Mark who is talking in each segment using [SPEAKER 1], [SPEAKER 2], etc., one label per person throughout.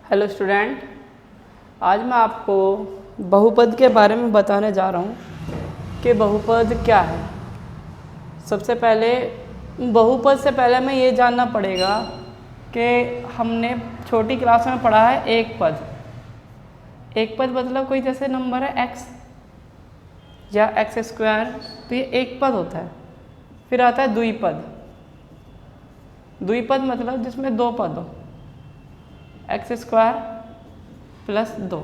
[SPEAKER 1] Hello student, आज मैं आपको बहुपद के बारे में बताने जा रहा हूँ कि बहुपद क्या है। सबसे पहले बहुपद से पहले हमें ये जानना पड़ेगा कि हमने छोटी क्लास में पढ़ा है एक पद। एक पद मतलब कोई जैसे नंबर है x या x स्क्वायर, तो ये एक पद होता है। फिर आता है द्विपद। द्विपद मतलब जिसमें दो पद हो, एक्स स्क्वायर प्लस 2।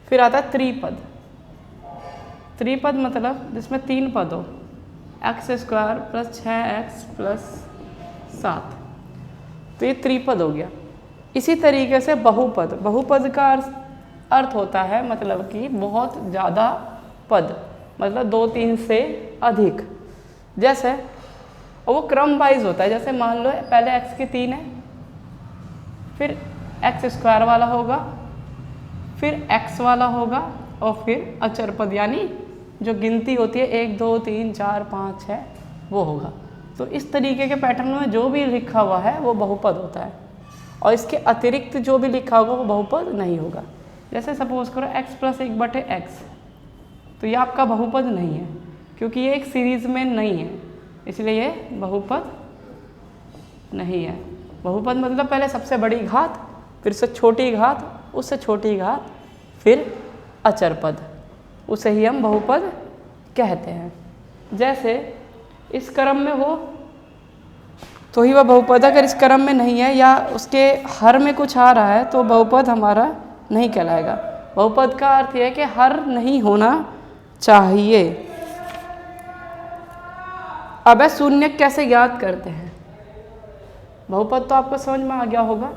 [SPEAKER 1] फिर आता है त्रिपद। त्रिपद मतलब जिसमें तीन पद हो, x square plus 6x plus 7। तो ये त्रिपद हो गया। इसी तरीके से बहुपद। बहुपद का अर्थ होता है मतलब कि बहुत ज़्यादा पद, मतलब 2-3 से अधिक। जैसे वो क्रम वाइज होता है। जैसे मान लो पहले x के 3 है, फिर एक्स स्क्वायर वाला होगा, फिर x वाला होगा और फिर अचर पद यानी जो गिनती होती है 1 2 3 4 5 6 वो होगा। तो इस तरीके के पैटर्न में जो भी लिखा हुआ है वो बहुपद होता है, और इसके अतिरिक्त जो भी लिखा होगा वो बहुपद नहीं होगा। जैसे सपोज करो x प्लस 1/x, तो ये आपका बहुपद नहीं है क्योंकि ये एक सीरीज़ में नहीं है, इसलिए ये बहुपद नहीं है। बहुपद मतलब पहले सबसे बड़ी घात, फिर से छोटी घात, उससे छोटी घात, फिर अचर पद, उसे ही हम बहुपद कहते हैं। जैसे इस क्रम में हो तो ही वह बहुपद, अगर इस क्रम में नहीं है या उसके हर में कुछ आ रहा है तो बहुपद हमारा नहीं कहलाएगा। बहुपद का अर्थ यह है कि हर नहीं होना चाहिए। अब शून्य कैसे ज्ञात करते हैं। बहुपद तो आपको समझ में आ गया होगा।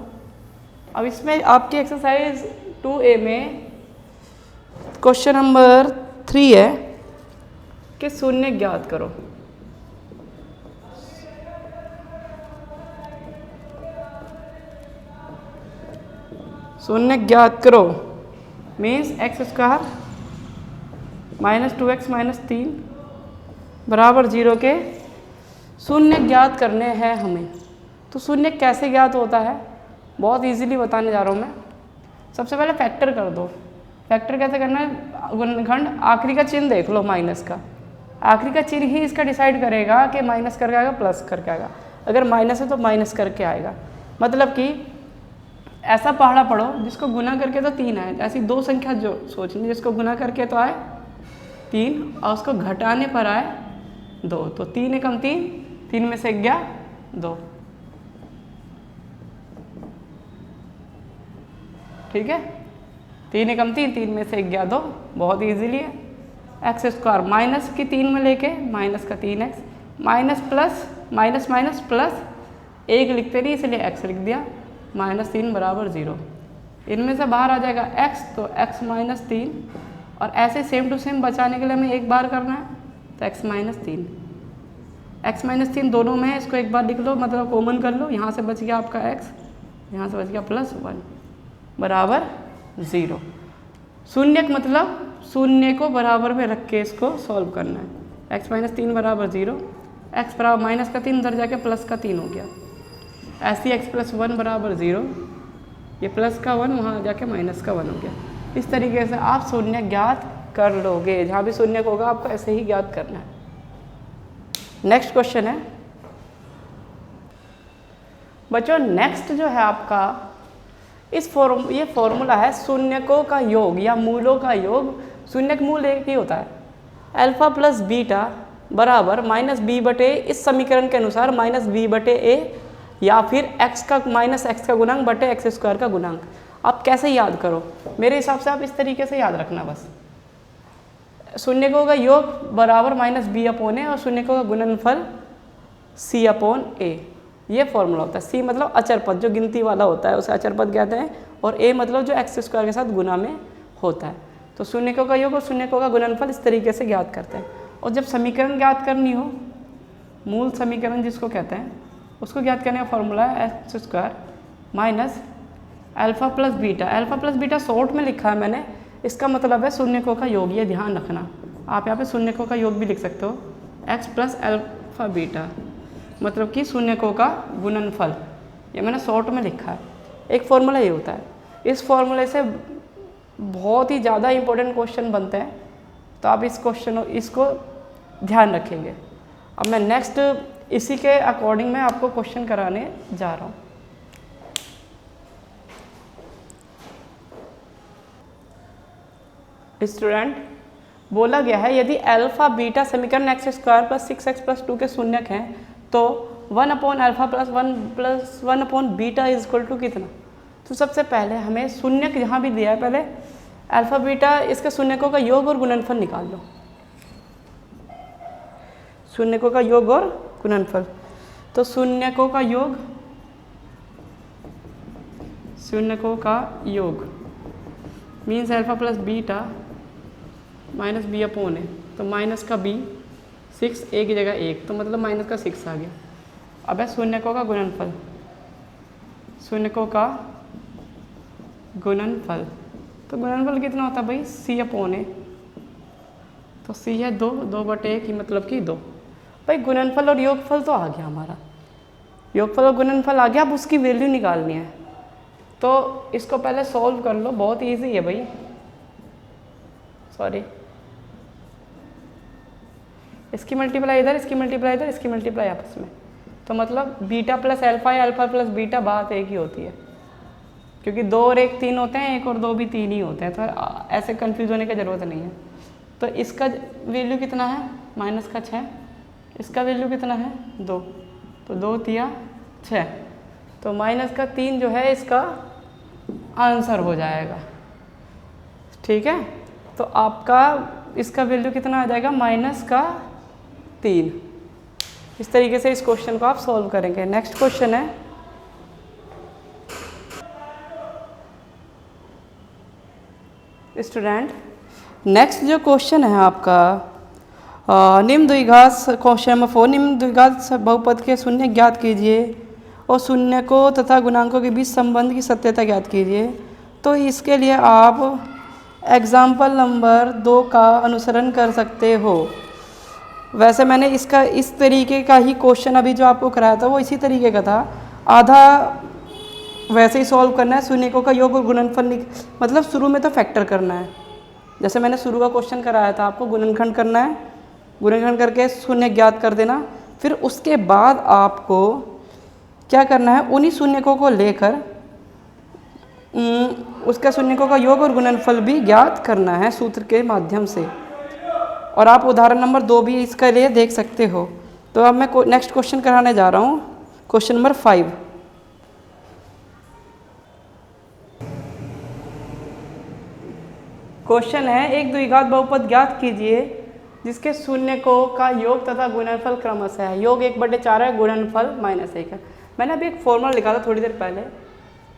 [SPEAKER 1] अब इसमें आपकी एक्सरसाइज 2A में क्वेश्चन नंबर 3 है कि शून्य ज्ञात करो। शून्य ज्ञात करो means x square minus 2x minus 3 बराबर 0 के शून्य ज्ञात करने हैं हमें। तो शून्य कैसे ज्ञात होता है, बहुत इजीली बताने जा रहा हूँ मैं। सबसे पहले फैक्टर कर दो। फैक्टर कैसे करना है, गुणनखंड आखिरी का चिन्ह देख लो, माइनस का आखिरी का चिन्ह ही इसका डिसाइड करेगा कि माइनस करके आएगा प्लस करके आएगा। अगर माइनस है तो माइनस करके आएगा। मतलब कि ऐसा पहाड़ा पढ़ो जिसको गुना करके तो 3 आए, ऐसी दो संख्या जो सोचनी जिसको गुना करके तो आए 3 और उसको घटाने पर आए 2। तो 3 एकम 3, 3 में से गया 2। ठीक है, 3 एकम 3, 3 में से गया 2। बहुत इजीली है। एक्स स्क्वायर माइनस की 3 में लेके माइनस का 3x, minus plus minus minus plus 1 लिखते नहीं इसलिए x लिख दिया, -3 बराबर 0। इनमें से बाहर आ जाएगा x, तो x माइनस 3, और ऐसे सेम टू सेम बचाने के लिए हमें एक बार करना है तो x माइनस 3। x माइनस 3 दोनों में है, इसको एक बार लिख लो, मतलब कॉमन कर लो। यहाँ से बच गया आपका x, यहाँ से बच गया +1 बराबर 0। शून्य मतलब शून्य को बराबर में रख के इसको सॉल्व करना है। x माइनस 3 बराबर 0, x बराबर माइनस का 3 उधर जाके प्लस का 3 हो गया। ऐसे x प्लस 1 बराबर 0, ये प्लस का 1 वहाँ जाके माइनस का 1 हो गया। इस तरीके से आप शून्य ज्ञात कर लोगे। जहाँ भी शून्य होगा आपको ऐसे ही ज्ञात करना है। नेक्स्ट क्वेश्चन है बच्चों, नेक्स्ट जो है आपका ये फॉर्मूला है शून्यकों का योग या मूलों का योग। शून्य का मूल एक ही होता है, अल्फा प्लस बीटा बराबर -b/a। इस समीकरण के अनुसार -b/a या फिर x का माइनस एक्स का गुणांक बटे एक्स स्क्वायर का गुणांक। आप कैसे याद करो, मेरे हिसाब से आप इस तरीके से याद रखना बस। शून्यकों का योग बराबर -b/a और शून्यकों का गुणनफल c/a। ये फॉर्मूला होता है। c मतलब अचर पद जो गिनती वाला होता है उसे अचर पद कहते हैं, और a मतलब जो एक्स स्क्वायर के साथ गुना में होता है। तो शून्यकों का योग और शून्यकों का गुणनफल इस तरीके से ज्ञात करते हैं। और जब समीकरण ज्ञात करनी हो, मूल समीकरण जिसको कहते हैं, उसको ज्ञात करने का फॉर्मूला है x square minus alpha plus beta. Alpha plus beta short में लिखा है मैंने, इसका मतलब है शून्यकों का योग। ये ध्यान रखना, आप यहाँ पे शून्यकों का योग भी लिख सकते हो, x प्लस अल्फा बीटा मतलब कि शून्यकों का गुणनफल। ये मैंने शॉर्ट में लिखा है। एक फॉर्मूला ये होता है। इस फॉर्मूले से बहुत ही ज़्यादा इम्पोर्टेंट क्वेश्चन बनते हैं, तो आप इसको ध्यान रखेंगे। अब मैं नेक्स्ट इसी के अकॉर्डिंग मैं आपको क्वेश्चन कराने जा रहा हूँ। स्टूडेंट, बोला गया है यदि अल्फा बीटा समीकरण x square plus 6x plus 2 के शून्यक हैं तो 1/α प्लस 1/बीटा इज इक्वल टू कितना। तो सबसे पहले हमें शून्यक जहाँ भी दिया है, पहले अल्फा बीटा इसके शून्यकों का योग और गुणनफल निकाल लो। शून्यकों का योग और गुणनफल, तो शून्यकों का योग means alpha plus beta minus b upon है, तो माइनस का बी, 6 एक की जगह 1, तो मतलब माइनस का 6 आ गया। अब है शून्यकों का गुणनफल, तो गुणनफल कितना होता है भाई, सी अपॉन है, तो सी है 2/1 ही मतलब कि 2। भाई गुणनफल और योगफल तो आ गया हमारा, योगफल और गुणनफल आ गया, अब उसकी वैल्यू निकालनी है। तो इसको पहले सॉल्व कर लो, बहुत इजी है भाई। सॉरी, इसकी मल्टीप्लाई इधर, इसकी मल्टीप्लाई इधर, इसकी मल्टीप्लाई आपस में, तो मतलब बीटा प्लस अल्फा या अल्फा प्लस बीटा बात एक ही होती है, क्योंकि 2 और 1 3 होते हैं, 1 और 2 भी 3 ही होते हैं, तो ऐसे कंफ्यूज होने की ज़रूरत नहीं है। तो इसका वैल्यू कितना है, माइनस का 6, इसका वैल्यू कितना है 2, तो 2 तिया 6, तो माइनस का 3 जो है इसका आंसर हो जाएगा। ठीक है, तो आपका इसका वैल्यू कितना आ जाएगा, माइनस का 3। इस तरीके से इस क्वेश्चन को आप सॉल्व करेंगे। नेक्स्ट क्वेश्चन है, स्टूडेंट नेक्स्ट जो क्वेश्चन है आपका निम्न द्विघात, क्वेश्चन नंबर 4, निम्न द्विघात बहुपद के शून्य ज्ञात कीजिए और शून्यकों तथा गुणांकों के बीच संबंध की सत्यता ज्ञात कीजिए। तो इसके लिए आप एग्जाम्पल नंबर 2 का अनुसरण कर सकते हो। वैसे मैंने इसका इस तरीके का ही क्वेश्चन अभी जो आपको कराया था वो इसी तरीके का था, आधा वैसे ही सॉल्व करना है। शून्यकों का योग और गुणनफल, मतलब शुरू में तो फैक्टर करना है, जैसे मैंने शुरू का क्वेश्चन कराया था, आपको गुणनखंड करना है, गुणनखंड करके शून्य ज्ञात कर देना। फिर उसके बाद आपको क्या करना है, उन्हीं शून्यकों को लेकर उसका शून्यकों का योग और गुणनफल भी ज्ञात करना है सूत्र के माध्यम से। और आप उदाहरण नंबर 2 भी इसके लिए देख सकते हो। तो अब मैं नेक्स्ट क्वेश्चन कराने जा रहा हूँ, क्वेश्चन नंबर 5। क्वेश्चन है, एक द्विघात बहुपद ज्ञात कीजिए जिसके शून्यकों का योग तथा गुणनफल क्रमशः है। योग 1/4 है, गुणनफल -1 है। मैंने अभी एक फॉर्मूला लिखा था थोड़ी देर पहले।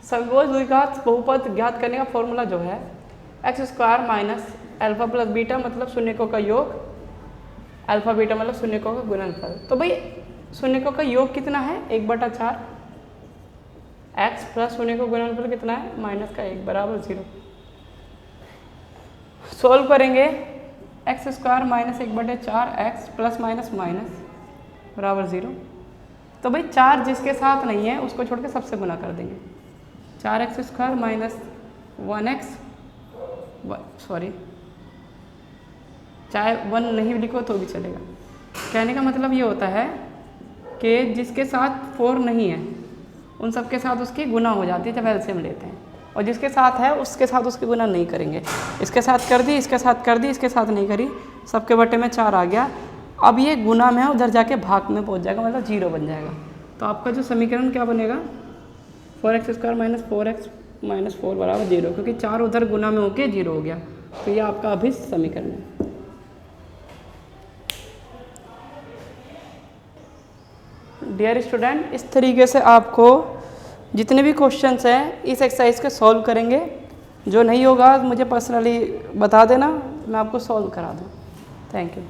[SPEAKER 1] समकोण द्विघात बहुपद ज्ञात करने का फॉर्मूला जो है x² minus alpha plus beta मतलब शून्यकों का योग, अल्फा बीटा मतलब शून्यकों का गुणनफल। तो भाई शून्यकों का योग कितना है, 1/4, x प्लस शून्यकों का गुणनफल कितना है, -1 बराबर 0। सोल्व करेंगे, x² minus 1/4 x plus minus minus बराबर 0। तो भाई 4 जिसके साथ नहीं है उसको छोड़ के सबसे गुना कर देंगे। 4x² माइनस 1x, सॉरी चाहे 1 नहीं लिखो तो भी चलेगा। कहने का मतलब ये होता है कि जिसके साथ 4 नहीं है उन सब के साथ उसकी गुना हो जाती है जब एलसीएम लेते हैं, और जिसके साथ है उसके साथ उसकी गुना नहीं करेंगे। इसके साथ कर दी, इसके साथ कर दी, इसके साथ नहीं करी, सबके बटे में 4 आ गया। अब ये गुना में है, उधर जाके भाग में पहुंच जाएगा, मतलब 0 बन जाएगा। तो आपका जो समीकरण क्या बनेगा, 4x² माइनस 4x माइनस 4 बराबर 0, क्योंकि 4 उधर गुना में होके 0 हो गया। तो ये आपका अभिष्ट समीकरण है। डियर स्टूडेंट, इस तरीके से आपको जितने भी क्वेश्चंस हैं इस एक्सरसाइज के सॉल्व करेंगे। जो नहीं होगा मुझे पर्सनली बता देना, मैं आपको सॉल्व करा दूँ। Thank you.